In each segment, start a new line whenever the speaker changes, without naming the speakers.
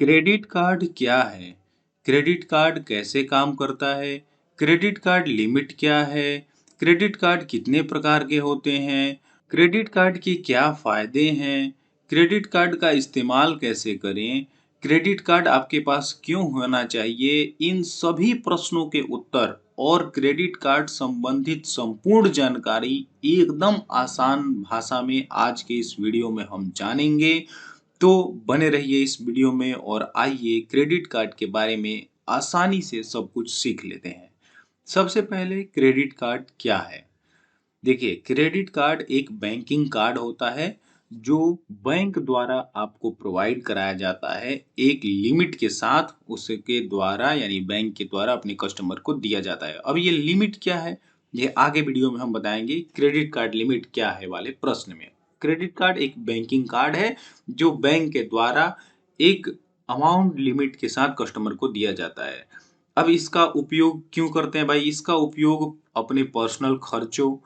Credit card क्या है? Credit card कैसे काम करता है? क्रेडिट कार्ड लिमिट क्या है? क्रेडिट कार्ड कितने प्रकार के होते हैं? क्रेडिट कार्ड के क्या फायदे हैं? क्रेडिट कार्ड का इस्तेमाल कैसे करें? क्रेडिट कार्ड आपके पास क्यों होना चाहिए? इन सभी प्रश्नों के उत्तर और क्रेडिट कार्ड संबंधित संपूर्ण जानकारी एकदम आसान भाषा में आज के इस वीडियो में हम जानेंगे। तो बने रहिए इस वीडियो में और आइए क्रेडिट कार्ड के बारे में आसानी से सब कुछ सीख लेते हैं। सबसे पहले क्रेडिट कार्ड क्या है? देखिए, क्रेडिट कार्ड एक बैंकिंग कार्ड होता है जो बैंक द्वारा आपको प्रोवाइड कराया जाता है एक लिमिट के साथ। उसके द्वारा यानी बैंक के द्वारा अपने कस्टमर को दिया जाता है। अब ये लिमिट क्या है, ये आगे वीडियो में हम बताएंगे। क्रेडिट कार्ड लिमिट क्या है वाले प्रश्न में क्रेडिट कार्ड एक बैंकिंग कार्ड है जो बैंक के द्वारा एक अमाउंट लिमिट के साथ कस्टमर को दिया जाता है। अब इसका उपयोग क्यों करते हैं भाई? इसका उपयोग अपने पर्सनल खर्चों,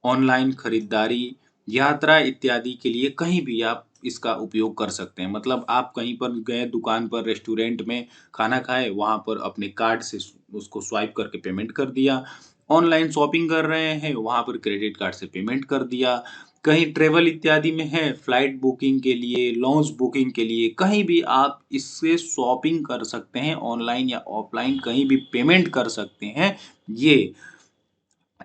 ऑनलाइन खरीदारी, यात्रा इत्यादि के लिए कहीं भी आप इसका उपयोग कर सकते हैं। मतलब आप कहीं पर गए, दुकान पर, रेस्टोरेंट में खाना खाए, वहाँ पर अपने कार्ड से उसको स्वाइप करके पेमेंट कर दिया। ऑनलाइन शॉपिंग कर रहे हैं, वहाँ पर क्रेडिट कार्ड से पेमेंट कर दिया। कहीं ट्रेवल इत्यादि में है, फ्लाइट बुकिंग के लिए, लॉन्च बुकिंग के लिए, कहीं भी आप इससे शॉपिंग कर सकते हैं, ऑनलाइन या ऑफलाइन कहीं भी पेमेंट कर सकते हैं। ये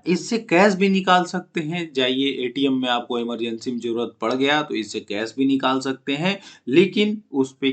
इससे कैश भी निकाल सकते हैं। जाइए एटीएम में, आपको इमरजेंसी में ज़रूरत पड़ गया तो इससे कैश भी निकाल सकते हैं। लेकिन उस पे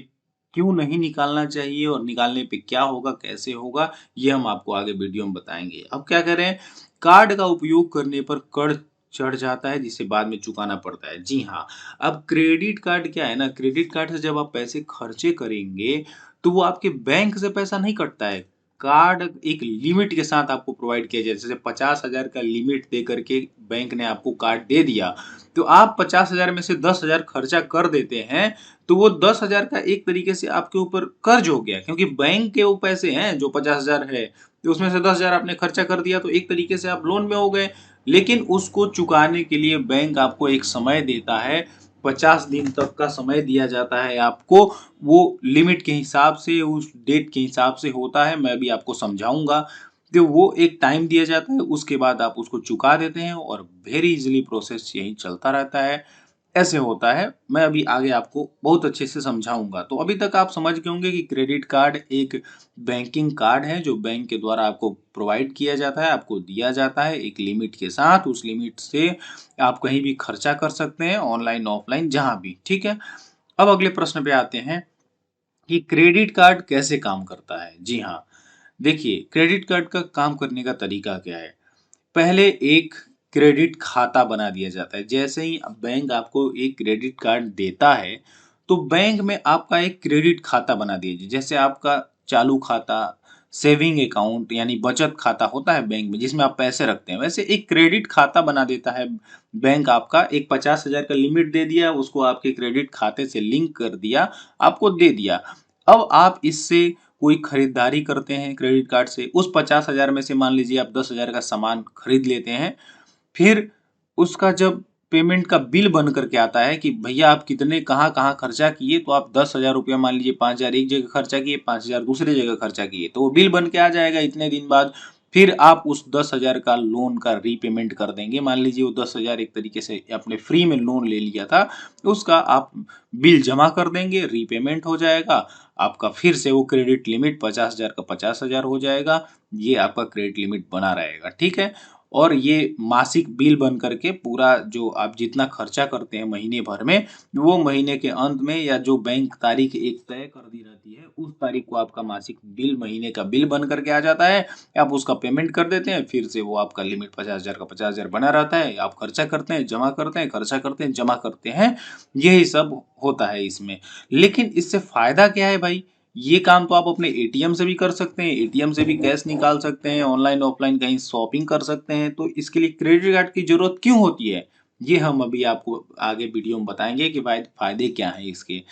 क्यों नहीं निकालना चाहिए और निकालने पे क्या होगा, कैसे होगा, ये हम आपको आगे वीडियो में बताएंगे। अब क्या करें, कार्ड का उपयोग करने पर कर चढ़ जाता है जिसे बाद में चुकाना पड़ता है। जी हाँ, अब क्रेडिट कार्ड क्या है ना, क्रेडिट कार्ड से जब आप पैसे खर्चे करेंगे तो वो आपके बैंक से पैसा नहीं कटता है। कार्ड एक लिमिट के साथ आपको प्रोवाइड किया जाए। जैसे 50,000 का लिमिट दे करके बैंक ने आपको कार्ड दे दिया, तो आप 50,000 में से 10,000 खर्चा कर देते हैं, तो वो 10,000 का एक तरीके से आपके ऊपर कर्ज हो गया, क्योंकि बैंक के वो पैसे हैं जो 50,000 है, तो उसमें से 10,000 आपने खर्चा कर दिया, तो एक तरीके से आप लोन में हो गए। लेकिन उसको चुकाने के लिए बैंक आपको एक समय देता है, 50 दिन तक का समय दिया जाता है आपको। वो लिमिट के हिसाब से, उस डेट के हिसाब से होता है, मैं अभी आपको समझाऊंगा। तो वो एक टाइम दिया जाता है, उसके बाद आप उसको चुका देते हैं और वेरी इजीली प्रोसेस यही चलता रहता है। ऐसे होता है, मैं अभी आगे आपको बहुत अच्छे से समझाऊंगा। तो अभी तक आप समझ गए होंगे कि क्रेडिट कार्ड एक बैंकिंग कार्ड है जो बैंक के द्वारा आपको प्रोवाइड किया जाता है, आपको दिया जाता है एक लिमिट के साथ। उस लिमिट से आप कहीं भी खर्चा कर सकते हैं, ऑनलाइन ऑफलाइन जहां भी। ठीक है, अब अगले प्रश्न पे आते हैं कि क्रेडिट कार्ड कैसे काम करता है। जी हाँ, देखिए क्रेडिट कार्ड का काम करने का तरीका क्या है। पहले एक क्रेडिट खाता बना दिया जाता है। जैसे ही बैंक आपको एक क्रेडिट कार्ड देता है, तो बैंक में आपका एक क्रेडिट खाता बना दीजिए। जैसे आपका चालू खाता, सेविंग अकाउंट यानी बचत खाता होता है बैंक में जिसमें आप पैसे रखते हैं, वैसे एक क्रेडिट खाता बना देता है बैंक आपका। एक 50,000 का लिमिट दे दिया, उसको आपके क्रेडिट खाते से लिंक कर दिया, आपको दे दिया। अब आप इससे कोई खरीदारी करते हैं क्रेडिट कार्ड से, उस 50,000 में से मान लीजिए आप 10,000 का सामान खरीद लेते हैं। फिर उसका जब पेमेंट का बिल बन करके आता है कि भैया आप कितने कहाँ-कहाँ खर्चा किए, तो आप 10,000 रुपया मान लीजिए 5,000 एक जगह खर्चा किए, 5,000 दूसरी जगह खर्चा किए, तो वो बिल बन के आ जाएगा इतने दिन बाद। फिर आप उस 10,000 का लोन का रीपेमेंट कर देंगे। मान लीजिए वो 10,000 एक तरीके से आपने फ्री में लोन ले लिया था, उसका आप बिल जमा कर देंगे, रीपेमेंट हो जाएगा। आपका फिर से वो क्रेडिट लिमिट 50,000 का 50,000 हो जाएगा। ये आपका क्रेडिट लिमिट बना रहेगा, ठीक है? और ये मासिक बिल बन करके पूरा जो आप जितना खर्चा करते हैं महीने भर में, वो महीने के अंत में या जो बैंक तारीख एक तय कर दी रहती है, उस तारीख को आपका मासिक बिल, महीने का बिल बन करके आ जाता है। आप उसका पेमेंट कर देते हैं, फिर से वो आपका लिमिट 50,000 का 50,000 बना रहता है। आप खर्चा करते हैं, जमा करते हैं, खर्चा करते हैं, जमा करते हैं। यही सब होता है इसमें। लेकिन इससे फायदा क्या है भाई? ये काम तो आप अपने एटीएम से भी कर सकते हैं, एटीएम से भी कैश निकाल सकते हैं, ऑनलाइन ऑफलाइन कहीं शॉपिंग कर सकते हैं। तो इसके लिए क्रेडिट कार्ड की जरूरत क्यों होती है, ये हम अभी आपको आगे वीडियो में बताएंगे कि भाई फायदे क्या हैं इसके।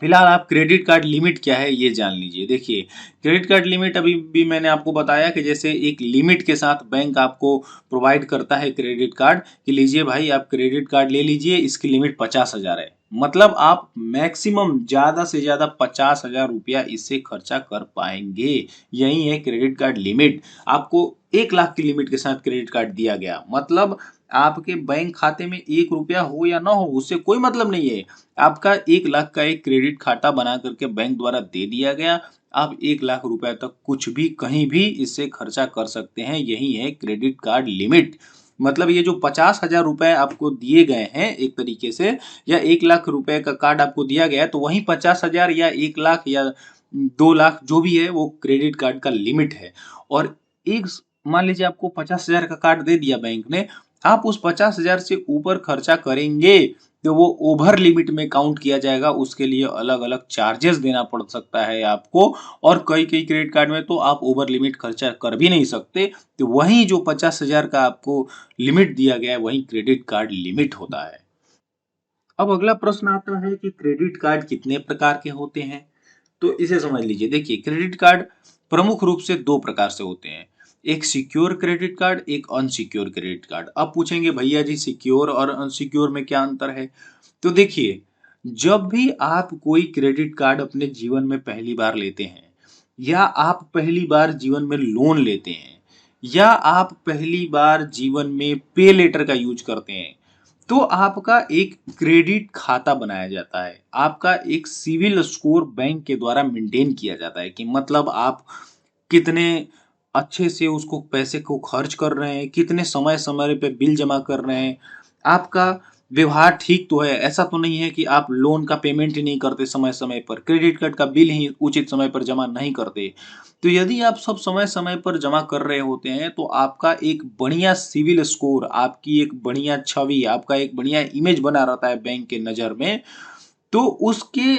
फिलहाल आप क्रेडिट कार्ड लिमिट क्या है ये जान लीजिए। देखिए, क्रेडिट कार्ड लिमिट अभी भी मैंने आपको बताया कि जैसे एक लिमिट के साथ बैंक आपको प्रोवाइड करता है क्रेडिट कार्ड कि लीजिए भाई आप क्रेडिट कार्ड ले लीजिए, इसकी लिमिट 50,000 है। मतलब आप मैक्सिमम ज्यादा से ज्यादा 50,000 रुपया इससे खर्चा कर पाएंगे। यही है क्रेडिट कार्ड लिमिट। आपको 1 लाख की लिमिट के साथ क्रेडिट कार्ड दिया गया, मतलब आपके बैंक खाते में 1 रुपया हो या ना हो उससे कोई मतलब नहीं है। आपका 1 लाख का एक क्रेडिट खाता बना करके बैंक द्वारा दे दिया गया। आप 1 लाख रुपए तक कुछ भी कहीं भी इससे खर्चा कर सकते हैं। यही है क्रेडिट कार्ड लिमिट। मतलब ये जो 50,000 रुपए आपको दिए गए हैं एक तरीके से, या 1 लाख रुपए का कार्ड आपको दिया गया है, तो वही 50,000 या 1 लाख या 2 लाख जो भी है वो क्रेडिट कार्ड का लिमिट है। और एक मान लीजिए आपको 50,000 का कार्ड दे दिया बैंक ने, आप उस 50,000 से ऊपर खर्चा करेंगे तो वो ओवर लिमिट में काउंट किया जाएगा। उसके लिए अलग अलग चार्जेस देना पड़ सकता है आपको। और कई कई क्रेडिट कार्ड में तो आप ओवर लिमिट खर्चा कर भी नहीं सकते। तो वही जो 50,000 का आपको लिमिट दिया गया है वही क्रेडिट कार्ड लिमिट होता है। अब अगला प्रश्न आता है कि क्रेडिट कार्ड कितने प्रकार के होते हैं। तो इसे समझ लीजिए। देखिए, क्रेडिट कार्ड प्रमुख रूप से 2 प्रकार से होते हैं। एक सिक्योर क्रेडिट कार्ड, एक अनसिक्योर क्रेडिट कार्ड। अब पूछेंगे भैया जी सिक्योर और अनसिक्योर में क्या अंतर है। तो देखिए, जब भी आप कोई क्रेडिट कार्ड अपने जीवन में पहली बार लेते हैं, या आप पहली बार जीवन में लोन लेते हैं, या आप पहली बार जीवन में पे लेटर का यूज करते हैं, तो आपका एक क्रेडिट खाता बनाया जाता है। आपका एक सिविल स्कोर बैंक के द्वारा मेंटेन किया जाता है कि मतलब आप कितने अच्छे से उसको पैसे को खर्च कर रहे हैं, कितने समय समय पे बिल जमा कर रहे हैं, आपका व्यवहार ठीक तो है। ऐसा तो नहीं है कि आप लोन का पेमेंट ही नहीं करते समय समय पर, क्रेडिट कार्ड का बिल ही उचित समय पर जमा नहीं करते। तो यदि आप सब समय समय पर जमा कर रहे होते हैं तो आपका एक बढ़िया सिविल स्कोर, आपकी एक बढ़िया छवि, आपका एक बढ़िया इमेज बना रहता है बैंक के नज़र में। तो उसके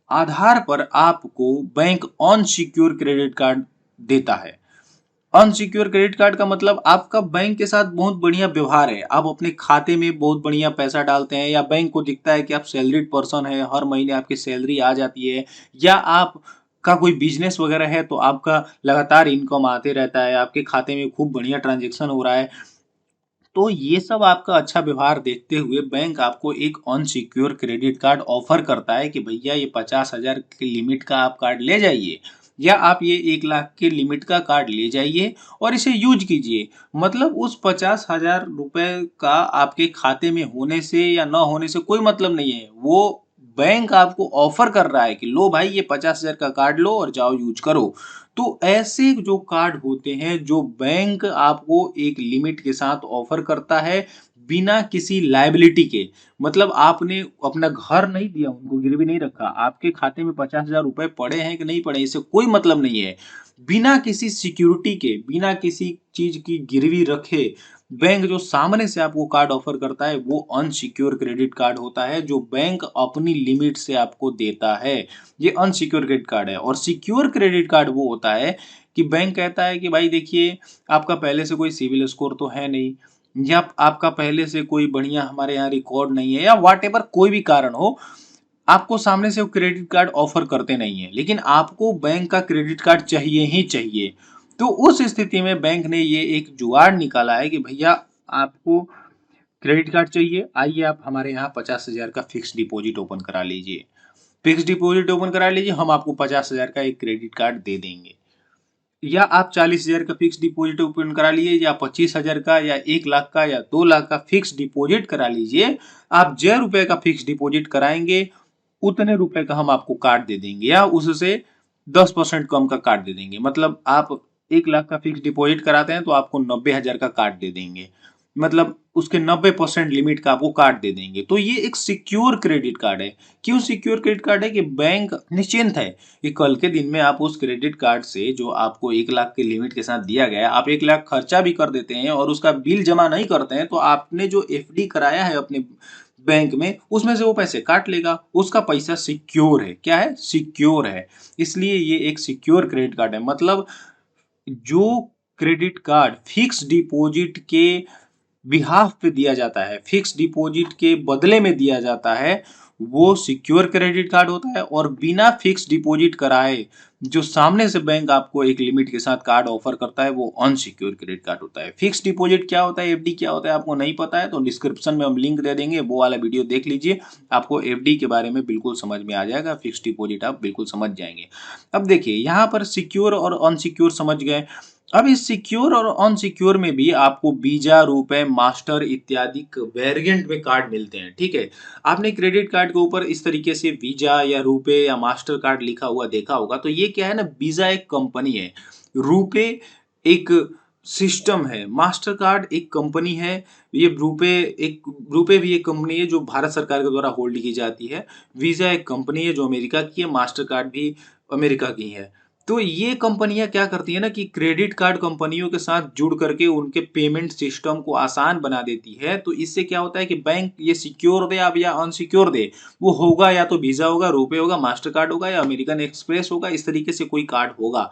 आधार पर आपको बैंक अनसिक्योर क्रेडिट कार्ड देता है। अनसिक्योर क्रेडिट कार्ड का मतलब आपका बैंक के साथ बहुत बढ़िया व्यवहार है, आप अपने खाते में बहुत बढ़िया पैसा डालते हैं, या बैंक को दिखता है कि आप सैलरीड पर्सन है, हर महीने आपकी सैलरी आ जाती है, या आप का कोई बिजनेस वगैरह है तो आपका लगातार इनकम आते रहता है, आपके खाते में खूब बढ़िया ट्रांजेक्शन हो रहा है। तो ये सब आपका अच्छा व्यवहार देखते हुए बैंक आपको एक अनसिक्योर क्रेडिट कार्ड ऑफर करता है कि भैया ये 50,000 की लिमिट का आप कार्ड ले जाइए, या आप ये 1 लाख के लिमिट का कार्ड ले जाइए और इसे यूज कीजिए। मतलब उस 50,000 रुपए का आपके खाते में होने से या न होने से कोई मतलब नहीं है। वो बैंक आपको ऑफर कर रहा है कि लो भाई ये 50,000 का कार्ड लो और जाओ यूज करो। तो ऐसे जो कार्ड होते हैं जो बैंक आपको एक लिमिट के साथ ऑफर करता है बिना किसी लायबिलिटी के, मतलब आपने अपना घर नहीं दिया, उनको गिरवी नहीं रखा, आपके खाते में 50,000 रुपए पड़े हैं कि नहीं पड़े इससे कोई मतलब नहीं है। बिना किसी सिक्योरिटी के, बिना किसी चीज की गिरवी रखे बैंक जो सामने से आपको कार्ड ऑफर करता है वो अनसिक्योर क्रेडिट कार्ड होता है, जो बैंक अपनी लिमिट से आपको देता है। ये अनसिक्योर क्रेडिट कार्ड है। और सिक्योर क्रेडिट कार्ड वो होता है कि बैंक कहता है कि भाई देखिए, आपका पहले से कोई सिविल स्कोर तो है नहीं, या आपका पहले से कोई बढ़िया हमारे यहाँ रिकॉर्ड नहीं है, या वॉट एवर कोई भी कारण हो, आपको सामने से वो क्रेडिट कार्ड ऑफर करते नहीं है, लेकिन आपको बैंक का क्रेडिट कार्ड चाहिए ही चाहिए। तो उस स्थिति में बैंक ने ये एक जुगाड़ निकाला है कि भैया आपको क्रेडिट कार्ड चाहिए, आइए आप हमारे यहाँ 50,000 का फिक्स डिपॉजिट ओपन करा लीजिए। फिक्स डिपॉजिट ओपन करा लीजिए, हम आपको 50,000 का एक क्रेडिट कार्ड दे देंगे। या आप 40,000 का फिक्स डिपॉजिट ओपन करा लीजिए, या 25,000 का, या 1 लाख का, या 2 लाख का फिक्स डिपॉजिट करा लीजिए। आप जो रुपए का फिक्स डिपॉजिट कराएंगे उतने रुपए का हम आपको कार्ड दे देंगे, या उससे 10% कम का कार्ड दे देंगे। मतलब आप 1 लाख का फिक्स डिपॉजिट कराते हैं तो आपको 90,000 का कार्ड दे देंगे, मतलब उसके 90% लिमिट का आपको कार्ड दे देंगे। तो ये एक सिक्योर क्रेडिट कार्ड है। क्यों सिक्योर क्रेडिट कार्ड है? कि बैंक निश्चिंत है कि कल के दिन में आप उस क्रेडिट कार्ड से जो आपको 1 लाख के लिमिट के साथ दिया गया है, आप 1 लाख खर्चा भी कर देते हैं और उसका बिल जमा नहीं करते हैं, तो आपने जो एफडी कराया है अपने बैंक में उसमें से वो पैसे काट लेगा। उसका पैसा सिक्योर है। क्या है? सिक्योर है। इसलिए ये एक सिक्योर क्रेडिट कार्ड है। मतलब जो क्रेडिट कार्ड फिक्स डिपॉजिट के बिहाफ पे दिया जाता है, फिक्स डिपॉजिट के बदले में दिया जाता है, वो सिक्योर क्रेडिट कार्ड होता है, और बिना फिक्स डिपॉजिट कराए जो सामने से बैंक आपको एक लिमिट के साथ कार्ड ऑफर करता है वो अनसिक्योर क्रेडिट कार्ड होता है। फिक्स डिपॉजिट क्या होता है, एफडी क्या होता है, आपको नहीं पता है तो डिस्क्रिप्शन में हम लिंक दे देंगे, वो वाला वीडियो देख लीजिए, आपको एफडी के बारे में बिल्कुल समझ में आ जाएगा, फिक्स डिपॉजिट आप बिल्कुल समझ जाएंगे। अब देखिए यहाँ पर सिक्योर और अनसिक्योर समझ गए। अब इस सिक्योर और अनसिक्योर में भी आपको वीजा, रुपए, मास्टर इत्यादि वेरिएंट में कार्ड मिलते हैं, ठीक है। आपने क्रेडिट कार्ड के ऊपर इस तरीके से वीजा या रुपए या मास्टर कार्ड लिखा हुआ देखा होगा, तो ये क्या है ना, वीजा एक कंपनी है, रुपए एक सिस्टम है, मास्टर कार्ड एक कंपनी है, ये रुपए भी एक कंपनी है जो भारत सरकार के द्वारा होल्ड की जाती है, वीजा एक कंपनी है जो अमेरिका की है, मास्टर कार्ड भी अमेरिका की है। तो ये कंपनियां क्या करती है ना कि क्रेडिट कार्ड कंपनियों के साथ जुड़ करके उनके पेमेंट सिस्टम को आसान बना देती है। तो इससे क्या होता है कि बैंक ये सिक्योर दे अब या अनसिक्योर दे, वो होगा या तो वीजा होगा, रुपए होगा, मास्टर कार्ड होगा या अमेरिकन एक्सप्रेस होगा, इस तरीके से कोई कार्ड होगा।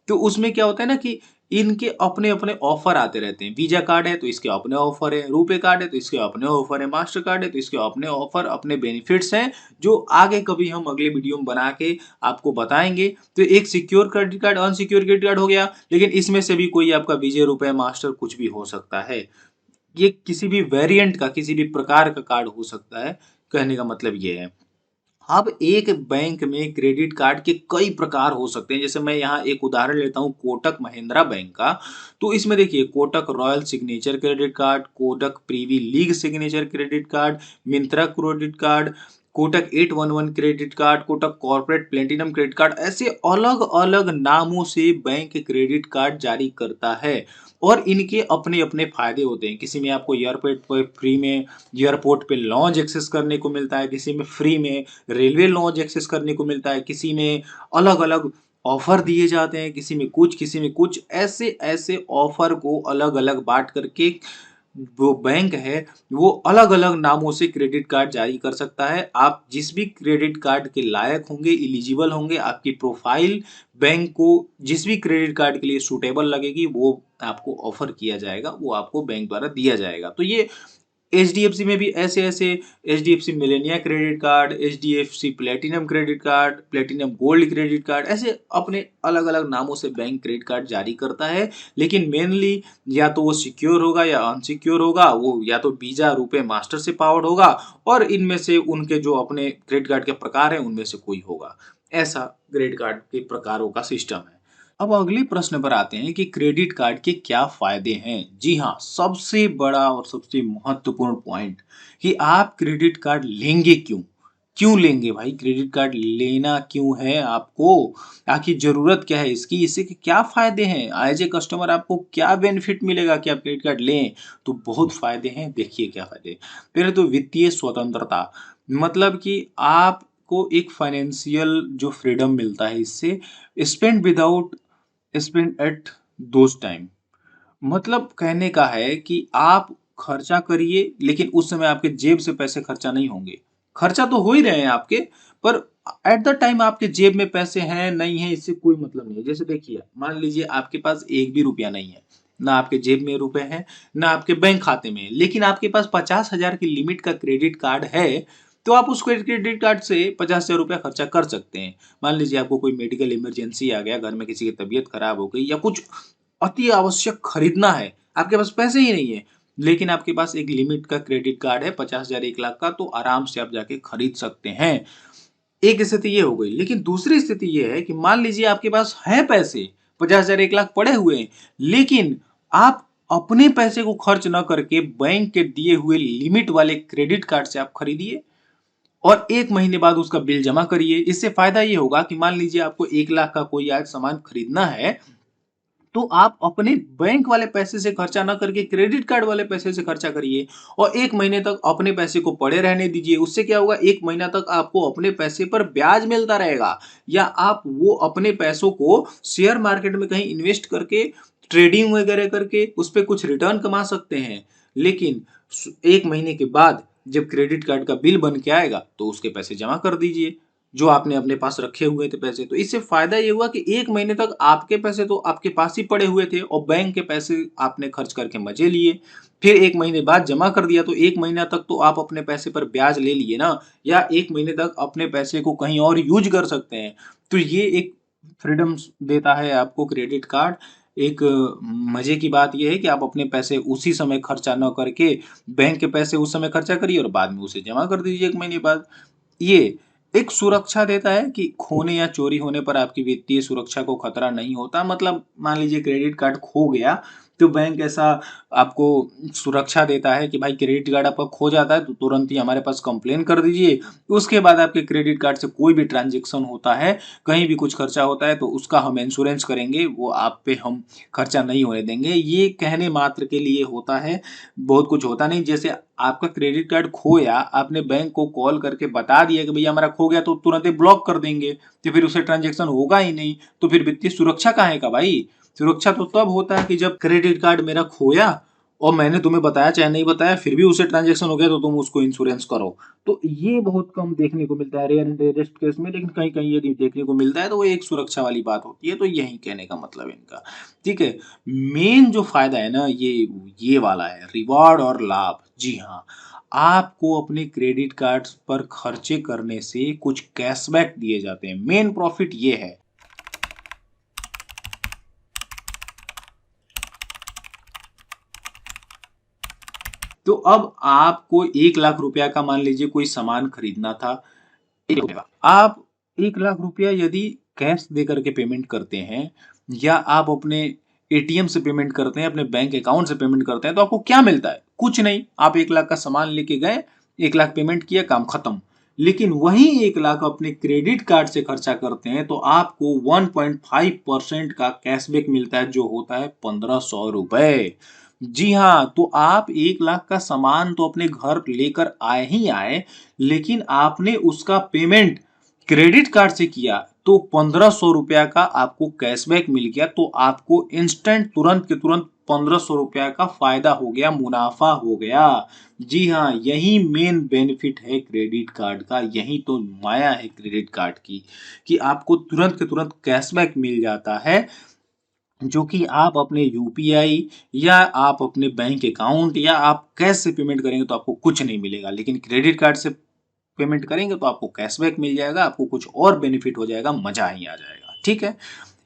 तो उसमें क्या होता है ना कि इनके अपने अपने ऑफर आते रहते हैं। वीजा कार्ड है तो इसके अपने ऑफर है, रुपे कार्ड है तो इसके अपने ऑफर है, मास्टर कार्ड है तो इसके अपने ऑफर, अपने बेनिफिट्स हैं, जो आगे कभी हम अगले वीडियो में बना के आपको बताएंगे। तो एक secure credit card, unsecure credit card हो गया, लेकिन इसमें से भी कोई आपका वीजा, रुपए, मास्टर कुछ भी हो सकता है। ये किसी भी वेरिएंट का, किसी भी प्रकार का कार्ड हो सकता है, कहने का मतलब ये है। अब एक बैंक में क्रेडिट कार्ड के कई प्रकार हो सकते हैं, जैसे मैं यहाँ एक उदाहरण लेता हूँ कोटक महिंद्रा बैंक का। तो इसमें देखिए Kotak royal signature credit card, Kotak Privi league signature credit card, Myntra credit card, Kotak 811 credit card, Kotak corporate platinum credit card, ऐसे अलग अलग नामों से बैंक क्रेडिट कार्ड जारी करता है। और इनके अपने अपने फायदे होते हैं, किसी में आपको एयरपोर्ट पर फ्री में एयरपोर्ट पे लॉन्ज एक्सेस करने को मिलता है, किसी में फ्री में रेलवे लॉन्ज एक्सेस करने को मिलता है, किसी में अलग अलग ऑफर दिए जाते हैं, किसी में कुछ, किसी में कुछ, ऐसे ऐसे ऑफर को अलग अलग बांट करके वो बैंक है वो अलग अलग नामों से क्रेडिट कार्ड जारी कर सकता है। आप जिस भी क्रेडिट कार्ड के लायक होंगे, इलिजिबल होंगे, आपकी प्रोफाइल बैंक को जिस भी क्रेडिट कार्ड के लिए सूटेबल लगेगी वो आपको ऑफर किया जाएगा, वो आपको बैंक द्वारा दिया जाएगा। तो ये एचडीएफसी में भी ऐसे ऐसे, HDFC Melania credit card, HDFC platinum credit card, platinum gold credit card, ऐसे अपने अलग अलग नामों से बैंक क्रेडिट कार्ड जारी करता है। लेकिन मेनली या तो वो सिक्योर होगा या अनसिक्योर होगा, वो या तो वीजा, रुपए, मास्टर से पावर्ड होगा, और इनमें से उनके जो अपने क्रेडिट कार्ड के प्रकार हैं उनमें से कोई होगा। ऐसा क्रेडिट कार्ड के प्रकारों का सिस्टम है। अब अगले प्रश्न पर आते हैं कि क्रेडिट कार्ड के क्या फायदे हैं। जी हाँ, सबसे बड़ा और सबसे महत्वपूर्ण पॉइंट कि आप क्रेडिट कार्ड लेंगे क्यों। क्यों लेंगे भाई, क्रेडिट कार्ड लेना क्यों है आपको, आखिर जरूरत क्या है इसकी, इससे के क्या फायदे हैं, एज ए कस्टमर आपको क्या बेनिफिट मिलेगा कि आप क्रेडिट कार्ड लें। तो बहुत फायदे हैं, देखिए क्या फायदे। पहले तो वित्तीय स्वतंत्रता, मतलब कि आपको एक फाइनेंशियल जो फ्रीडम मिलता है इससे, spend without spend at those time, मतलब कहने का है कि आप खर्चा करिए लेकिन उस समय आपके जेब से पैसे खर्चा नहीं होंगे। खर्चा तो हो ही रहे हैं आपके, पर एट द टाइम आपके जेब में पैसे हैं नहीं है इससे कोई मतलब नहीं है। जैसे देखिए मान लीजिए आपके पास एक भी रुपया नहीं है, ना आपके जेब में रुपए हैं, ना आपके बैंक खाते में है, लेकिन आपके पास 50,000 की लिमिट का क्रेडिट कार्ड है, तो आप उस क्रेडिट कार्ड से 50,000 रुपया खर्चा कर सकते हैं। मान लीजिए आपको कोई मेडिकल इमरजेंसी आ गया, घर में किसी की तबीयत खराब हो गई या कुछ अति आवश्यक खरीदना है, आपके पास पैसे ही नहीं है, लेकिन आपके पास एक लिमिट का क्रेडिट कार्ड है 50,000, 1 लाख का, तो आराम से आप जाके खरीद सकते हैं। एक स्थिति ये हो गई। लेकिन दूसरी स्थिति ये है कि मान लीजिए आपके पास है पैसे, 50,000, 1 लाख पड़े हुए हैं, लेकिन आप अपने पैसे को खर्च न करके बैंक के दिए हुए लिमिट वाले क्रेडिट कार्ड से आप खरीदिए और 1 महीने बाद उसका बिल जमा करिए। इससे फायदा ये होगा कि मान लीजिए आपको 1 लाख का कोई आज सामान खरीदना है, तो आप अपने बैंक वाले पैसे से खर्चा ना करके क्रेडिट कार्ड वाले पैसे से खर्चा करिए और 1 महीने तक अपने पैसे को पड़े रहने दीजिए। उससे क्या होगा, 1 महीना तक आपको अपने पैसे पर ब्याज मिलता रहेगा, या आप वो अपने पैसों को शेयर मार्केट में कहीं इन्वेस्ट करके, ट्रेडिंग वगैरह करके उस पर कुछ रिटर्न कमा सकते हैं। लेकिन 1 महीने के बाद जब क्रेडिट कार्ड का बिल बन के आएगा तो उसके पैसे जमा कर दीजिए। जो आपने अपने पास रखे हुए थे पैसे। तो इससे फ़ायदा ये हुआ कि 1 महीने तक आपके पैसे तो आपके पास ही पड़े हुए थे और बैंक के पैसे आपने खर्च करके मज़े लिए। फिर 1 महीने बाद जमा कर दिया तो 1 महीना तक तो आप अपने पैसे पर ब्याज ले लिए ना, या 1 महीने तक अपने पैसे को कहीं और यूज़ कर सकते हैं। तो ये एक फ्रीडम्स देता है आपको क्रेडिट कार्ड। एक मज़े की बात ये है कि आप अपने पैसे उसी समय खर्चा ना करके बैंक के पैसे उस समय खर्चा करिए और बाद में उसे जमा कर दीजिए 1 महीने बाद। ये एक सुरक्षा देता है कि खोने या चोरी होने पर आपकी वित्तीय सुरक्षा को खतरा नहीं होता। मतलब मान लीजिए क्रेडिट कार्ड खो गया, तो बैंक ऐसा आपको सुरक्षा देता है कि भाई क्रेडिट कार्ड आपका खो जाता है तो तुरंत ही हमारे पास कंप्लेन कर दीजिए। उसके बाद आपके क्रेडिट कार्ड से कोई भी ट्रांज़ैक्शन होता है, कहीं भी कुछ खर्चा होता है तो उसका हम इंश्योरेंस करेंगे, वो आप पे हम खर्चा नहीं होने देंगे। ये कहने मात्र के लिए होता है, बहुत कुछ होता नहीं। जैसे आपका क्रेडिट कार्ड खोया, आपने बैंक को कॉल करके बता दिया कि भैया हमारा खो गया, तो तुरंत ही ब्लॉक कर देंगे, तो फिर उससे ट्रांज़ैक्शन होगा ही नहीं। तो फिर वित्तीय सुरक्षा काहे का भाई? सुरक्षा तो तब होता है कि जब क्रेडिट कार्ड मेरा खोया और मैंने तुम्हें बताया चाहे नहीं बताया फिर भी उससे ट्रांज़ैक्शन हो गया तो तुम उसको इंश्योरेंस करो। तो ये बहुत कम देखने को मिलता है रेयर एंड रेयरेस्ट केस में, लेकिन कहीं-कहीं यदि देखने को मिलता है तो वो एक सुरक्षा वाली बात होती है। तो यही कहने का मतलब है इनका। ठीक है? मेन जो फ़ायदा है ना ये वाला है, रिवॉर्ड और लाभ। जी हाँ, आपको अपने क्रेडिट कार्ड्स पर खर्चे करने से कुछ कैशबैक दिए जाते हैं। मेन प्रॉफ़िट ये है। तो अब आपको 1 लाख रुपया का मान लीजिए कोई सामान खरीदना था, आप 1 लाख रुपया यदि कैश दे करके पेमेंट करते हैं या आप अपने एटीएम से पेमेंट करते हैं, अपने बैंक अकाउंट से पेमेंट करते हैं, तो आपको क्या मिलता है? कुछ नहीं। आप 1 लाख का सामान लेके गए, 1 लाख पेमेंट किया, काम खत्म। लेकिन वही 1 लाख अपने क्रेडिट कार्ड से खर्चा करते हैं, तो आपको 1.5% का कैशबैक मिलता है, जो होता है ₹1500। जी हाँ, तो आप 1 लाख का सामान तो अपने घर लेकर आए ही आए, लेकिन आपने उसका पेमेंट क्रेडिट कार्ड से किया, तो ₹1500 का आपको कैशबैक मिल गया, तो आपको इंस्टेंट तुरंत के तुरंत ₹1500 का फ़ायदा हो गया, मुनाफ़ा हो गया। जी हाँ, यही मेन बेनिफिट है क्रेडिट कार्ड का, यही तो माया है क्रेडिट कार्ड की, कि आपको तुरंत के तुरंत कैशबैक मिल जाता है, जो कि आप अपने यूपीआई या आप अपने बैंक अकाउंट या आप कैश से पेमेंट करेंगे तो आपको कुछ नहीं मिलेगा। लेकिन क्रेडिट कार्ड से पेमेंट करेंगे तो आपको कैशबैक मिल जाएगा, आपको कुछ और बेनिफिट हो जाएगा, मज़ा ही आ जाएगा। ठीक है?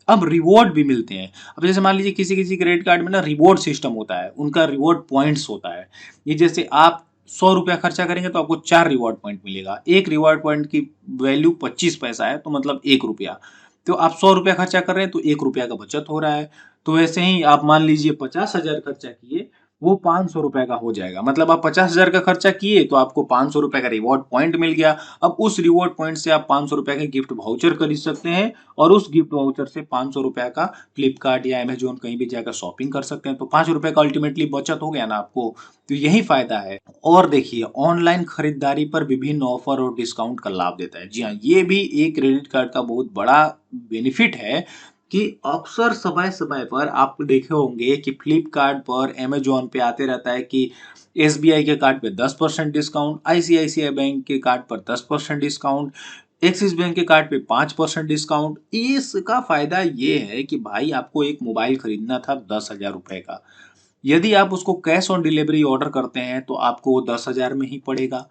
अब रिवॉर्ड भी मिलते हैं। अब जैसे मान लीजिए किसी-किसी क्रेडिट कार्ड में ना रिवॉर्ड सिस्टम होता है, उनका रिवॉर्ड पॉइंट्स होता है। ये जैसे आप ₹100 खर्चा करेंगे तो आपको 4 रिवॉर्ड पॉइंट मिलेगा। 1 रिवॉर्ड पॉइंट की वैल्यू 25 पैसा है, तो मतलब ₹1। तो आप ₹100 खर्चा कर रहे हैं तो ₹1 का बचत हो रहा है। तो वैसे ही आप मान लीजिए 50,000 खर्चा किए, वो ₹500 का हो जाएगा। मतलब आप 50,000 का खर्चा किए तो आपको ₹500 का रिवॉर्ड पॉइंट मिल गया। अब उस रिवॉर्ड पॉइंट से आप ₹500 के गिफ्ट वाउचर खरीद सकते हैं और उस गिफ्ट वाउचर से ₹500 का फ्लिपकार्ट या अमेज़न कहीं भी जाकर शॉपिंग कर सकते हैं। तो ₹5 का अल्टीमेटली बचत हो गया ना आपको। तो यही फ़ायदा है। और देखिए ऑनलाइन खरीदारी पर विभिन्न ऑफ़र और डिस्काउंट का लाभ देता है। जी हाँ, ये भी एक क्रेडिट कार्ड का बहुत बड़ा बेनिफिट है कि अक्सर समय-समय पर आप देखे होंगे कि फ्लिपकार्ट पर, अमेज़न पे आते रहता है कि एसबीआई के कार्ड पे 10% डिस्काउंट, आईसीआईसीआई बैंक के कार्ड पर 10% डिस्काउंट, एक्सिस बैंक के कार्ड पे 5% डिस्काउंट। इसका फ़ायदा ये है कि भाई आपको एक मोबाइल खरीदना था ₹10,000 का। यदि आप उसको कैश ऑन डिलीवरी ऑर्डर करते हैं तो आपको वो 10,000 में ही पड़ेगा।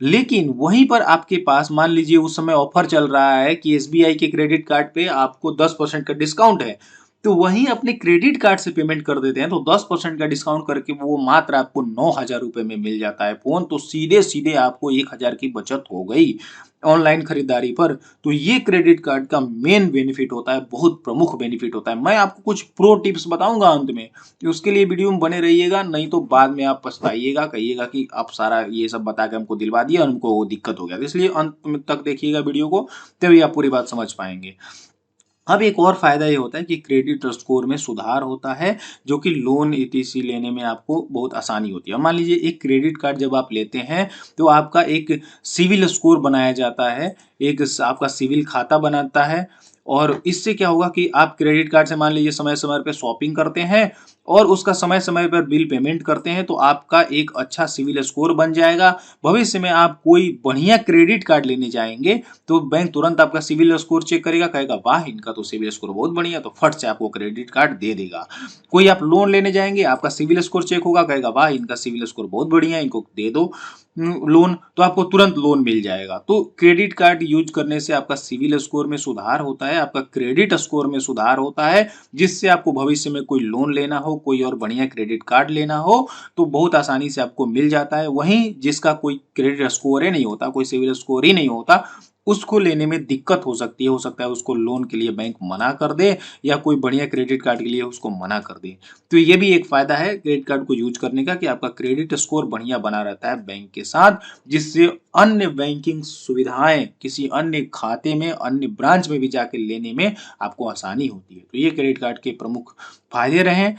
लेकिन वहीं पर आपके पास मान लीजिए उस समय ऑफर चल रहा है कि एसबीआई के क्रेडिट कार्ड पे आपको 10% का डिस्काउंट है। तो वहीं अपने क्रेडिट कार्ड से पेमेंट कर देते हैं तो 10% का डिस्काउंट करके वो मात्र आपको ₹9,000 में मिल जाता है फ़ोन। तो सीधे-सीधे आपको 1,000 की बचत हो गई ऑनलाइन खरीदारी पर। तो ये क्रेडिट कार्ड का मेन बेनिफिट होता है, बहुत प्रमुख बेनिफिट होता है। मैं आपको कुछ प्रो टिप्स बताऊँगा अंत में, तो उसके लिए वीडियो में बने रहिएगा, नहीं तो बाद में आप पछताइएगा, कहिएगा कि आप सारा ये सब बता के हमको दिलवा दिया और हमको वो दिक्कत हो गया। तो इसलिए अंत में तक देखिएगा वीडियो को, तभी आप पूरी बात समझ पाएँगे। अब एक और फ़ायदा ये होता है कि क्रेडिट स्कोर में सुधार होता है, जो कि लोन ईटीसी लेने में आपको बहुत आसानी होती है। अब मान लीजिए एक क्रेडिट कार्ड जब आप लेते हैं, तो आपका एक सिविल स्कोर बनाया जाता है, एक स आपका सिविल खाता बनाता है और इससे क्या होगा कि आप क्रेडिट कार्ड से मान लीजिए समय समय पे शॉपिंग करते हैं और उसका समय समय पर बिल पेमेंट करते हैं तो आपका एक अच्छा सिविल स्कोर बन जाएगा। भविष्य में आप कोई बढ़िया क्रेडिट कार्ड लेने जाएंगे तो बैंक तुरंत आपका सिविल स्कोर चेक करेगा, कहेगा वाह इनका तो सिविल स्कोर बहुत बढ़िया, तो फट से आपको क्रेडिट कार्ड दे देगा। कोई आप लोन लेने जाएंगे, आपका सिविल स्कोर चेक होगा, कहेगा वाह इनका सिविल स्कोर बहुत बढ़िया है, इनको दे दो लोन, तो आपको तुरंत लोन मिल जाएगा। तो क्रेडिट कार्ड यूज करने से आपका सिविल स्कोर में सुधार होता है, आपका क्रेडिट स्कोर में सुधार होता है, जिससे आपको भविष्य में कोई लोन लेना हो, कोई और बढ़िया क्रेडिट कार्ड लेना हो तो बहुत आसानी से आपको मिल जाता है। वहीं जिसका कोई क्रेडिट स्कोर ही नहीं होता, कोई सिविल स्कोर ही नहीं होता, उसको लेने में दिक्कत हो सकती है, हो सकता है उसको लोन के लिए बैंक मना कर दे या कोई बढ़िया क्रेडिट कार्ड के लिए उसको मना कर दे। तो ये भी एक फायदा है क्रेडिट कार्ड को यूज करने का कि आपका क्रेडिट स्कोर बढ़िया बना रहता है बैंक के साथ, जिससे अन्य बैंकिंग सुविधाएं किसी अन्य खाते में, अन्य ब्रांच में भी जाके लेने में आपको आसानी होती है। तो ये क्रेडिट कार्ड के प्रमुख फायदे रहे।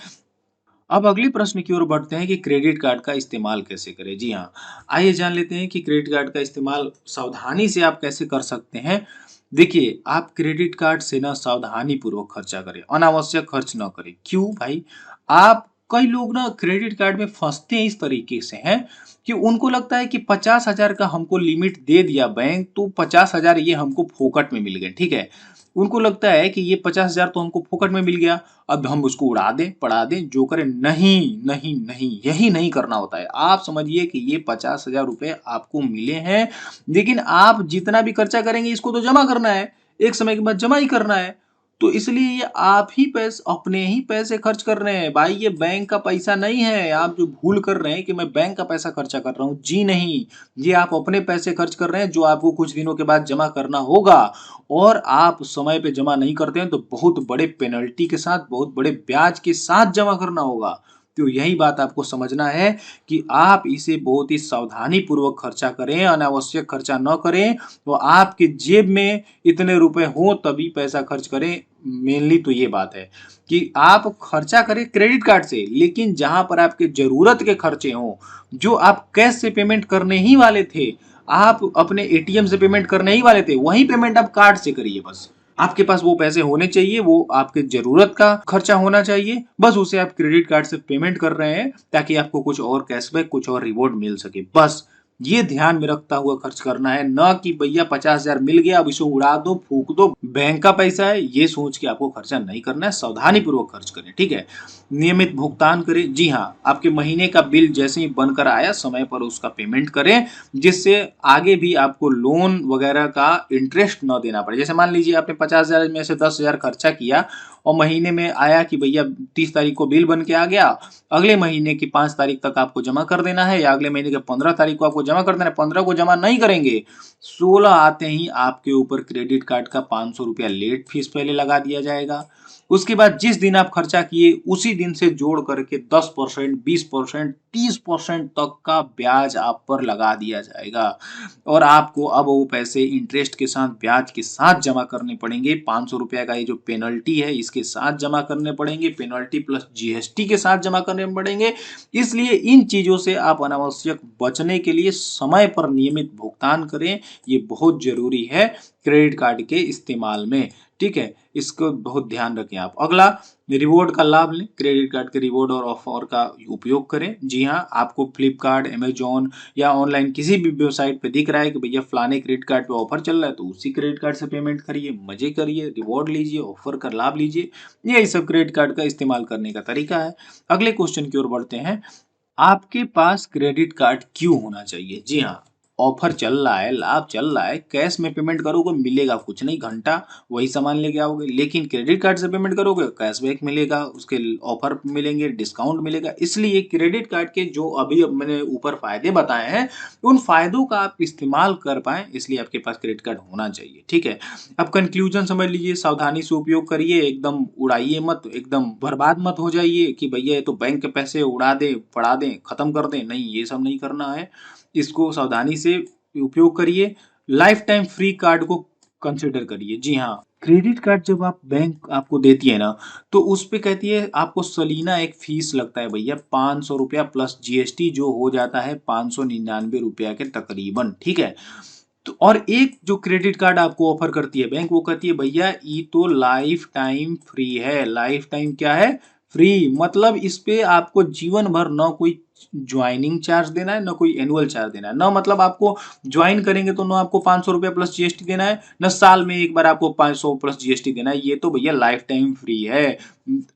अब अगले प्रश्न की ओर बढ़ते हैं कि क्रेडिट कार्ड का इस्तेमाल कैसे करें। जी हाँ, आइए जान लेते हैं कि क्रेडिट कार्ड का इस्तेमाल सावधानी से आप कैसे कर सकते हैं। देखिए, आप क्रेडिट कार्ड से ना सावधानी पूर्वक खर्चा करें, अनावश्यक खर्च ना करें। क्यों भाई? आप कई लोग ना क्रेडिट कार्ड में फंसते हैं इस तरीके से हैं कि उनको लगता है कि 50,000 का हमको लिमिट दे दिया बैंक तो 50,000 ये हमको फोकट में मिल गए, ठीक है। उनको लगता है कि ये 50,000 तो हमको फोकट में मिल गया, अब हम उसको उड़ा दें, पड़ा दें, जो करें। नहीं, नहीं, नहीं, यही नहीं करना होता है। आप समझिए कि ये 50,000 रुपए आपको मिले हैं, लेकिन आप जितना भी खर्चा करेंगे इसको तो जमा करना है, एक समय के बाद जमा ही करना है। तो इसलिए ये आप ही पैसे, अपने ही पैसे खर्च कर रहे हैं भाई, ये बैंक का पैसा नहीं है। आप जो भूल कर रहे हैं कि मैं बैंक का पैसा खर्चा कर रहा हूँ, जी नहीं, ये आप अपने पैसे खर्च कर रहे हैं जो आपको कुछ दिनों के बाद जमा करना होगा। और आप समय पे जमा नहीं करते हैं तो बहुत बड़े पेनल्टी के साथ, बहुत बड़े ब्याज के साथ जमा करना होगा। तो यही बात आपको समझना है कि आप इसे बहुत ही सावधानी पूर्वक खर्चा करें, अनावश्यक खर्चा न करें। तो आपके जेब में इतने रुपए हो तभी पैसा खर्च करें। मेनली तो ये बात है कि आप खर्चा करें क्रेडिट कार्ड से, लेकिन जहां पर आपके जरूरत के खर्चे हों, जो आप कैश से पेमेंट करने ही वाले थे, आप अपने एटीएम से पेमेंट करने ही वाले थे, वही पेमेंट आप कार्ड से करिए बस। आपके पास वो पैसे होने चाहिए, वो आपके जरूरत का खर्चा होना चाहिए, बस उसे आप क्रेडिट कार्ड से पेमेंट कर रहे हैं ताकि आपको कुछ और कैशबैक, कुछ और रिवॉर्ड मिल सके। बस ये ध्यान में रखता हुआ खर्च करना है, न कि भैया 50,000 मिल गया अब इसे उड़ा दो, फूक दो, बैंक का पैसा है, ये सोच के आपको खर्चा नहीं करना है। सावधानी पूर्वक खर्च करें, ठीक है। नियमित भुगतान करें। जी हाँ, आपके महीने का बिल जैसे ही बनकर आया समय पर उसका पेमेंट करें, जिससे आगे भी आपको लोन वगैरह का इंटरेस्ट न देना पड़े। जैसे मान लीजिए आपने 50,000 में से 10,000 खर्चा किया और महीने में आया कि भैया 30 तारीख को बिल बन के आ गया, अगले महीने की 5 तारीख तक आपको जमा कर देना है या अगले महीने के 15 तारीख को आपको जमा कर देना है। 15 को जमा नहीं करेंगे, 16 आते ही आपके ऊपर क्रेडिट कार्ड का 500 रुपया लेट फीस पहले लगा दिया जाएगा। उसके बाद जिस दिन आप खर्चा किए उसी दिन से जोड़ करके 10%, 20%, 30% तक का ब्याज आप पर लगा दिया जाएगा और आपको अब वो पैसे इंटरेस्ट के साथ, ब्याज के साथ जमा करने पड़ेंगे। 500 रुपया का ये जो पेनल्टी है इसके साथ जमा करने पड़ेंगे, पेनल्टी प्लस जीएसटी के साथ जमा करने पड़ेंगे। इसलिए इन चीजों से आप अनावश्यक बचने के लिए समय पर नियमित भुगतान करें, ये बहुत जरूरी है क्रेडिट कार्ड के इस्तेमाल में, ठीक है। इसको बहुत ध्यान रखें आप। अगला, रिवॉर्ड का लाभ लें, क्रेडिट कार्ड के रिवॉर्ड और ऑफर का उपयोग करें। जी हाँ, आपको फ्लिपकार्ट, अमेजॉन या ऑनलाइन किसी भी वेबसाइट पे दिख रहा है कि भैया फलाने क्रेडिट कार्ड पे ऑफर चल रहा है, तो उसी क्रेडिट कार्ड से पेमेंट करिए, मजे करिए, रिवॉर्ड लीजिए, ऑफर का लाभ लीजिए। यही सब क्रेडिट कार्ड का इस्तेमाल करने का तरीका है। अगले क्वेश्चन की ओर बढ़ते हैं, आपके पास क्रेडिट कार्ड क्यों होना चाहिए? जी हाँ, ऑफर चल रहा है, लाभ चल रहा है, कैश में पेमेंट करोगे मिलेगा कुछ नहीं, घंटा वही सामान लेके आओगे, लेकिन क्रेडिट कार्ड से पेमेंट करोगे कैशबैक मिलेगा, उसके ऑफर मिलेंगे, डिस्काउंट मिलेगा। इसलिए क्रेडिट कार्ड के जो अभी अब मैंने ऊपर फायदे बताए हैं, उन फायदों का आप इस्तेमाल कर पाए, इसलिए आपके पास क्रेडिट कार्ड होना चाहिए, ठीक है। अब कंक्लूजन समझ लीजिए, सावधानी से उपयोग करिए, एकदम उड़ाइए मत, एकदम बर्बाद मत हो जाइए कि भैया ये तो बैंक के पैसे उड़ा दें, पड़ा दें, खत्म कर दें, नहीं, ये सब नहीं करना है। इसको सावधानी से उपयोग करिए। लाइफ टाइम फ्री कार्ड को कंसिडर करिए। जी हाँ, क्रेडिट कार्ड जब आप बैंक आपको देती है ना, तो उस पे कहती है आपको सलीना एक फीस लगता है भैया 500 रुपया प्लस जीएसटी, जो हो जाता है 599 रुपया के तकरीबन, ठीक है। तो और एक जो क्रेडिट कार्ड आपको ऑफर करती है बैंक, वो कहती है भैया ये तो लाइफ टाइम फ्री है। लाइफ टाइम क्या है? फ्री। मतलब इस पे आपको जीवन भर ना कोई ज्वाइनिंग चार्ज देना है, ना कोई एनुअल चार्ज देना है, ना मतलब आपको ज्वाइन करेंगे तो ना आपको 500 रुपया प्लस जीएसटी देना है, ना साल में एक बार आपको 500 प्लस जीएसटी देना है। ये तो भैया लाइफ टाइम फ्री है।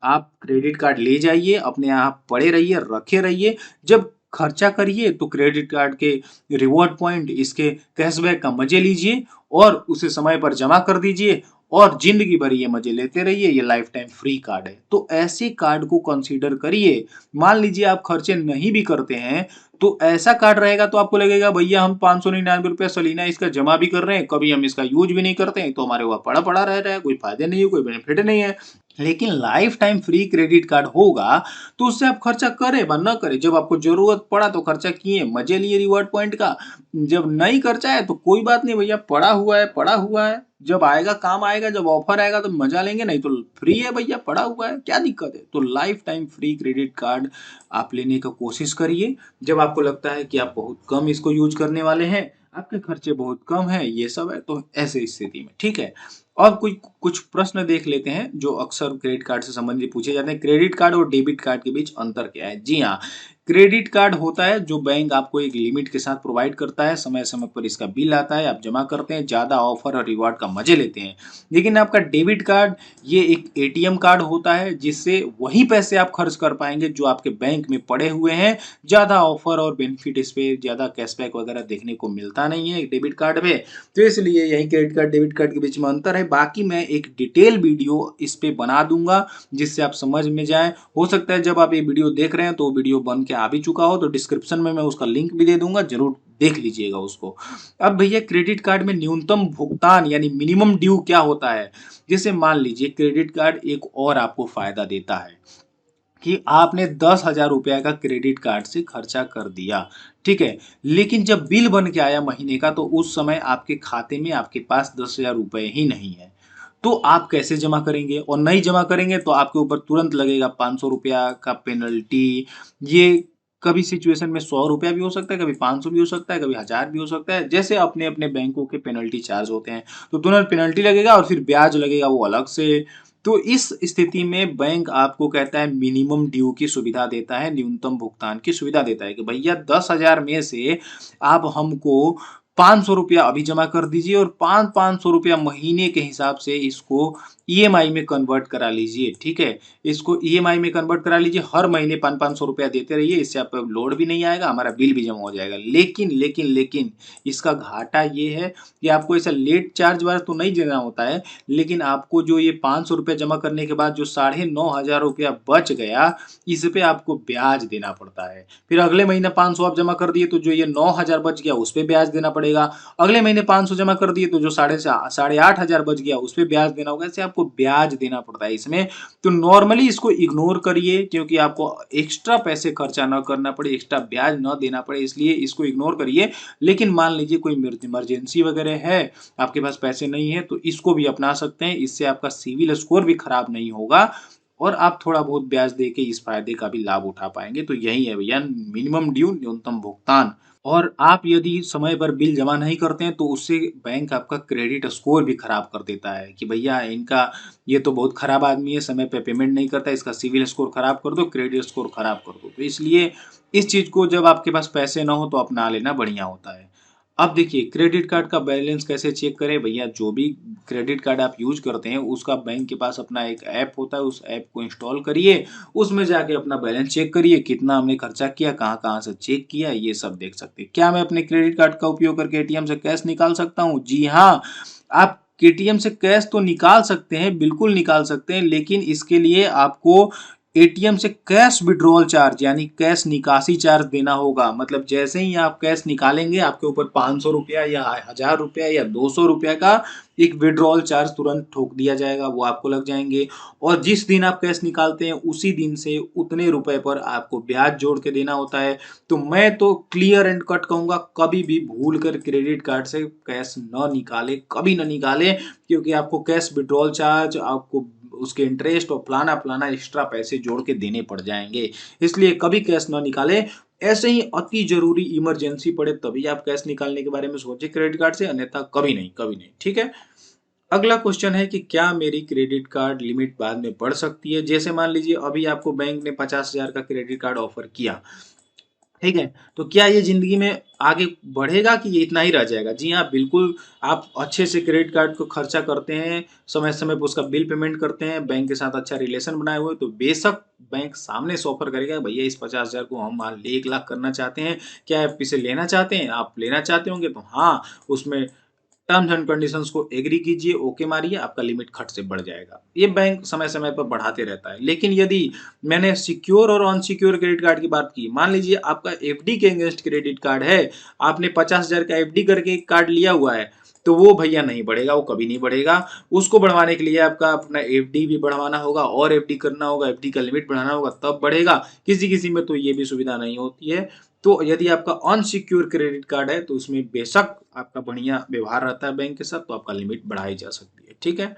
आप क्रेडिट कार्ड ले जाइए, अपने यहाँ पड़े रहिए, रखे रहिए। जब खर्चा करिए तो क्रेडिट कार्ड के रिवॉर्ड पॉइंट, इसके कैशबैक का मजे लीजिए और उसे समय पर जमा कर दीजिए और जिंदगी भर ये मजे लेते रहिए। ये लाइफ टाइम फ्री कार्ड है, तो ऐसे कार्ड को कंसीडर करिए। मान लीजिए आप खर्चे नहीं भी करते हैं तो ऐसा कार्ड रहेगा तो आपको लगेगा भैया हम 599 रुपया सलीना इसका जमा भी कर रहे हैं, कभी हम इसका यूज भी नहीं करते हैं, तो हमारे वहां पड़ा पड़ा रह रहा है, कोई फायदे नहीं है, कोई बेनिफिट नहीं है। लेकिन life time free credit card होगा तो उससे आप खर्चा करें व न करें, जब आपको जरूरत पड़ा तो खर्चा किए, मजे लिए रिवॉर्ड पॉइंट का। जब नहीं खर्चा है तो कोई बात नहीं भैया, पड़ा हुआ है पड़ा हुआ है। जब आएगा काम आएगा, जब ऑफर आएगा तो मजा लेंगे, नहीं तो फ्री है भैया, पड़ा हुआ है, क्या दिक्कत है। तो life time free credit card आप लेने का कोशिश करिए। जब आपको लगता है कि आप बहुत कम इसको यूज करने वाले हैं, आपके खर्चे बहुत कम है, ये सब है, तो ऐसे स्थिति में ठीक है। और कुछ कुछ प्रश्न देख लेते हैं जो अक्सर क्रेडिट कार्ड से संबंधित पूछे जाते हैं। क्रेडिट कार्ड और डेबिट कार्ड के बीच अंतर क्या है? जी हाँ, क्रेडिट कार्ड होता है जो बैंक आपको एक लिमिट के साथ प्रोवाइड करता है, समय समय पर इसका बिल आता है, आप जमा करते हैं, ज्यादा ऑफर और रिवॉर्ड का मजे लेते हैं। लेकिन आपका डेबिट कार्ड ये एक एटीएम कार्ड होता है जिससे वही पैसे आप खर्च कर पाएंगे जो आपके बैंक में पड़े हुए हैं। ज्यादा ऑफर और बेनिफिट इस पे, ज्यादा कैशबैक वगैरह देखने को मिलता नहीं है डेबिट कार्ड पे। तो इसलिए यही क्रेडिट कार्ड डेबिट कार्ड के बीच में अंतर है। बाकी मैं एक डिटेल वीडियो इस पे बना दूंगा जिससे आप समझ में जाए। हो सकता है जब आप ये वीडियो देख रहे हैं तो वीडियो बन के आ भी चुका हो, तो डिस्क्रिप्शन में मैं उसका लिंक भी दे दूंगा, जरूर देख लीजिएगा उसको। अब भैया क्रेडिट कार्ड में न्यूनतम भुगतान यानी मिनिमम ड्यू क्या होता है? जैसे मान लीजिए क्रेडिट कार्ड एक और आपको फायदा देता है कि आपने 10,000 रुपया का क्रेडिट कार्ड से खर्चा कर दिया, ठीक है। लेकिन जब बिल बन के आया महीने का तो उस समय आपके खाते में आपके पास 10,000 रुपए ही नहीं है। तो आप कैसे जमा करेंगे? और नहीं जमा करेंगे तो आपके ऊपर तुरंत लगेगा 500 रुपया का पेनल्टी। ये कभी सिचुएशन में 100 रुपया भी हो सकता है, कभी 500 भी हो सकता है, कभी 1000 भी हो सकता है, जैसे अपने अपने बैंकों के पेनल्टी चार्ज होते हैं। तो तुरंत पेनल्टी लगेगा और फिर ब्याज लगेगा वो अलग से। तो इस स्थिति में बैंक आपको कहता है मिनिमम ड्यू की सुविधा देता है, न्यूनतम भुगतान की सुविधा देता है कि भैया 10,000 में से आप हमको 500 रुपया अभी जमा कर दीजिए और 500 रुपया महीने के हिसाब से इसको ईएमआई में कन्वर्ट करा लीजिए, ठीक है। इसको ईएमआई में कन्वर्ट करा लीजिए, हर महीने 500 रुपया देते रहिए, इससे आप पे लोड भी नहीं आएगा, हमारा बिल भी जमा हो जाएगा। लेकिन इसका घाटा ये है कि आपको ऐसा लेट चार्ज वार्ज तो नहीं देना होता है, लेकिन आपको जो ये 500 रुपया जमा करने के बाद जो 9,500 रुपया बच गया, इस पे आपको ब्याज देना पड़ता है। फिर अगले महीने 500 आप जमा कर दिए तो जो ये 9,000 बच गया उस पे ब्याज देना पड़ेगा। अगले महीने 500 जमा कर दिए तो जो 8,500 बच गया उस पे ब्याज देना होगा। ऐसे आपको ब्याज देना पड़ता है इसमें। तो नॉर्मली इसको इग्नोर करिए क्योंकि आपको एक्स्ट्रा पैसे खर्चा ना करना पड़े, एक्स्ट्रा ब्याज ना देना पड़े, इसलिए इसको इग्नोर करिए। लेकिन मान लीजिए कोई इमरजेंसी वगैरह है, आपके पास पैसे नहीं है, तो इसको भी अपना सकते हैं। इससे आपका सिविल स्कोर भी खराब नहीं होगा और आप थोड़ा बहुत ब्याज देके इस फायदे का भी लाभ उठा पाएंगे। तो यही है भैया मिनिमम ड्यू, न्यूनतम भुगतान। और आप यदि समय पर बिल जमा नहीं करते हैं तो उससे बैंक आपका क्रेडिट स्कोर भी खराब कर देता है कि भैया इनका ये तो बहुत खराब आदमी है, समय पे पेमेंट नहीं करता, इसका सिविल स्कोर खराब कर दो, क्रेडिट स्कोर खराब कर दो। तो इसलिए इस चीज को जब आपके पास पैसे ना हो तो अपना लेना बढ़िया होता है। अब देखिए क्रेडिट कार्ड का बैलेंस कैसे चेक करें? भैया जो भी क्रेडिट कार्ड आप यूज करते हैं उसका बैंक के पास अपना एक ऐप होता है, उस ऐप को इंस्टॉल करिए, उसमें जाके अपना बैलेंस चेक करिए, कितना हमने खर्चा किया, कहाँ कहाँ से चेक किया, ये सब देख सकते हैं। क्या मैं अपने क्रेडिट कार्ड का उपयोग करके एटीएम से कैश निकाल सकता हूँ? जी हाँ, आप एटीएम से कैश तो निकाल सकते हैं, बिल्कुल निकाल सकते हैं, लेकिन इसके लिए आपको एटीएम से कैश विड्रॉल चार्ज यानी कैश निकासी चार्ज देना होगा। मतलब जैसे ही आप कैश निकालेंगे आपके ऊपर 500 रुपया या 1,000 रुपया या 200 रुपया का एक विड्रॉल चार्ज तुरंत ठोक दिया जाएगा, वो आपको लग जाएंगे। और जिस दिन आप कैश निकालते हैं उसी दिन से उतने रुपए पर आपको ब्याज जोड़ के देना होता है। तो मैं तो क्लियर एंड कट कहूंगा, कभी भी भूल कर क्रेडिट कार्ड से कैश न निकाले, कभी न निकाले, क्योंकि आपको कैश विड्रॉल चार्ज, आपको उसके इंटरेस्ट और फलाना फलाना एक्स्ट्रा पैसे जोड़ के देने पड़ जाएंगे। इसलिए कभी कैश ना निकालें। ऐसे ही अति जरूरी इमरजेंसी पड़े तभी आप कैश निकालने के बारे में सोचिए क्रेडिट कार्ड से, अन्यथा कभी नहीं, कभी नहीं। ठीक है। अगला क्वेश्चन है कि क्या मेरी क्रेडिट कार्ड लिमिट बाद में बढ़ सकती है? जैसे मान लीजिए अभी आपको बैंक ने 50,000 का क्रेडिट कार्ड ऑफर किया, ठीक है, तो क्या ये जिंदगी में आगे बढ़ेगा कि ये इतना ही रह जाएगा? जी हाँ, बिल्कुल। आप अच्छे से क्रेडिट कार्ड को खर्चा करते हैं, समय समय पर उसका बिल पेमेंट करते हैं, बैंक के साथ अच्छा रिलेशन बनाए हुए, तो बेशक बैंक सामने से ऑफर करेगा, भैया इस 50,000 को हम मान ली 1 लाख करना चाहते हैं, क्या आप इसे लेना चाहते हैं? आप लेना चाहते होंगे तो हाँ, उसमें टर्म्स एंड कंडीशंस को एग्री कीजिए, ओके मारिए, आपका लिमिट खट से बढ़ जाएगा। ये बैंक समय समय पर बढ़ाते रहता है। लेकिन यदि मैंने सिक्योर और अनसिक्योर क्रेडिट कार्ड की बात की, मान लीजिए आपका एफडी के अगेंस्ट क्रेडिट कार्ड है, आपने 50,000 का एफडी करके कार्ड लिया हुआ है, तो वो भैया नहीं बढ़ेगा, वो कभी नहीं बढ़ेगा। उसको बढ़वाने के लिए आपका अपना एफडी भी बढ़वाना होगा और एफडी करना होगा, एफडी का लिमिट बढ़ाना होगा, तब बढ़ेगा। किसी किसी में तो ये भी सुविधा नहीं होती है। तो यदि आपका अनसिक्योर क्रेडिट कार्ड है तो उसमें बेशक आपका बढ़िया व्यवहार रहता है बैंक के साथ, तो आपका लिमिट बढ़ाई जा सकती है। ठीक है।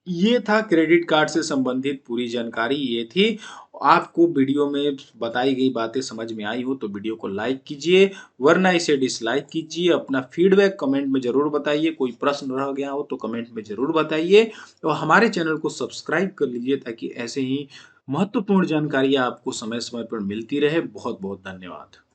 ये था क्रेडिट कार्ड से संबंधित पूरी जानकारी, ये थी। आपको वीडियो में बताई गई बातें समझ में आई हो तो वीडियो को लाइक कीजिए, वरना इसे डिसलाइक कीजिए। अपना फीडबैक कमेंट में जरूर बताइए, कोई प्रश्न रह गया हो तो कमेंट में जरूर बताइए, और हमारे चैनल को सब्सक्राइब कर लीजिए ताकि ऐसे ही महत्वपूर्ण जानकारियां आपको समय समय पर मिलती रहे। बहुत बहुत धन्यवाद।